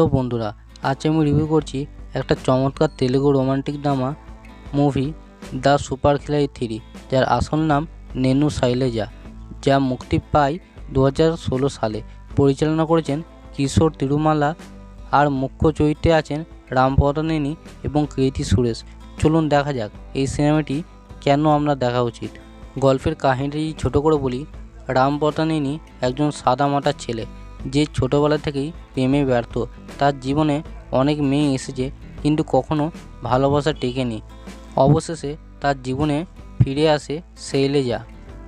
Hello বন্ধুরা, আজ আমি রিভিউ করছি একটা চমৎকার Telugu romantic drama movie the super Khiladi 3, যার আসল নাম নেনু শৈলেজা, যা মুক্তি পায় 2016 সালে। পরিচালনা করেছেন কিশোর তিরুমালা, আর মুখ্য চরিত্রে আছেন রাম পতানেনি এবং কীর্তি সুরেশ। চলুন দেখা যাক এই সিনেমাটি কেন আমরা দেখা উচিত। গল্পের কাহিনীটি ছোট করে বলি। রাম পতানেনি একজন সাদামাটা ছেলে, যে ছোটোবেলা থেকেই প্রেমে ব্যর্থ। তার জীবনে অনেক মেয়ে এসেছে, কিন্তু কখনো ভালোবাসা টেকেনি। অবশেষে তার জীবনে ফিরে আসে শৈলেজা,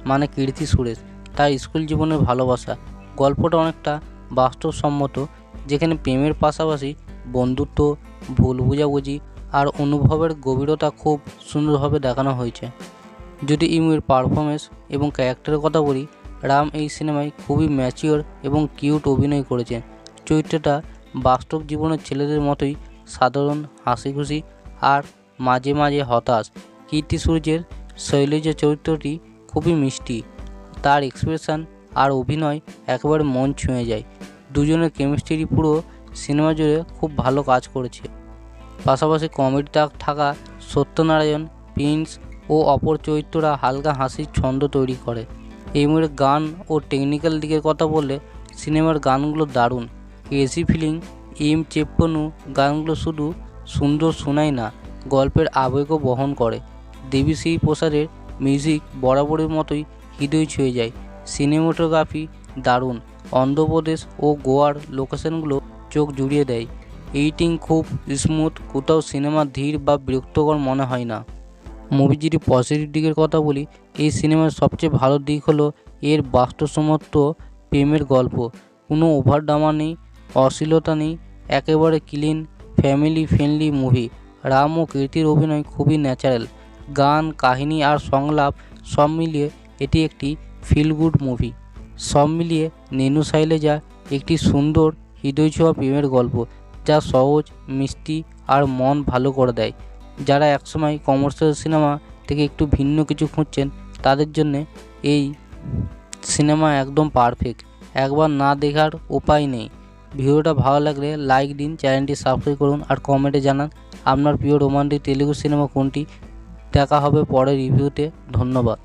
মানে কীর্তি সুরেশ, তার স্কুল জীবনের ভালোবাসা। গল্পটা অনেকটা বাস্তবসম্মত, যেখানে প্রেমের পাশাপাশি বন্ধুত্ব, ভুল বোঝাবুঝি আর অনুভবের গভীরতা খুব সুন্দরভাবে দেখানো হয়েছে। যদি ইমুর পারফরমেন্স এবং ক্যারেক্টারের কথা বলি, রাম এই সিনেমায় খুবই ম্যাচিওর এবং কিউট অভিনয় করেছেন। চরিত্রটা বাস্তব জীবনের ছেলেদের মতোই সাধারণ, হাসিখুশি আর মাঝে মাঝে হতাশ। কীর্তি সুরেশের শৈলেজা চরিত্রটি খুবই মিষ্টি, তার এক্সপ্রেশন আর অভিনয় একেবারে মন ছুঁয়ে যায়। দুজনের কেমিস্ট্রি পুরো সিনেমা জুড়ে খুব ভালো কাজ করেছে। পাশাপাশি কমেডি থাকা সত্যনারায়ণ, প্রিন্স ও অপর চরিত্ররা হালকা হাসির ছন্দ তৈরি করে। এই মুহূর্তে গান ও টেকনিক্যাল দিকের কথা বললে, সিনেমার গানগুলো দারুণ। এসি ফিলিং চেপ্পনু গানগুলো শুধু সুন্দর শোনায় না, গল্পের আবেগও বহন করে। দেবী প্রসাদের মিউজিক বরাবরের মতোই হৃদয় ছুঁয়ে যায়। সিনেমাটোগ্রাফি দারুণ, অন্ধ্রপ্রদেশ ও গোয়ার লোকেশনগুলো চোখ জুড়িয়ে দেয়। এডিটিং খুব স্মুথ, কোথাও সিনেমা ধীর বা বিরক্তকর মনে হয় না। মুভি যদি পজিটিভ দিকের কথা বলি, এই সিনেমার সবচেয়ে ভালো দিক হলো এর বাস্তবসম্মত প্রেমের গল্প। কোনো ওভার ড্রামা নেই, অশ্লীলতা নেই, একেবারে clean family friendly movie. Ram ও কীর্তির অভিনয় খুবই ন্যাচারাল। গান, কাহিনী আর সংলাপ সব মিলিয়ে এটি একটি ফিল গুড মুভি। সব মিলিয়ে নেনু শৈলেজা একটি সুন্দর হৃদয় ছোঁয়া প্রেমের গল্প, যা সহজ, মিষ্টি আর মন ভালো করে দেয়। যারা একসময় কমার্শিয়াল সিনেমা থেকে একটু ভিন্ন কিছু খুঁজছেন, তাদের জন্য এই সিনেমা একদম পারফেক্ট। একবার না দেখার উপায় নেই। ভিডিওটা ভালো লাগলে লাইক দিন, চ্যানেলটি সাবস্ক্রাইব করুন আর কমেন্টে জানান আপনার প্রিয় রোমান্টিক তেলুগু সিনেমা কোনটি। দেখা হবে পরের রিভিউতে। ধন্যবাদ।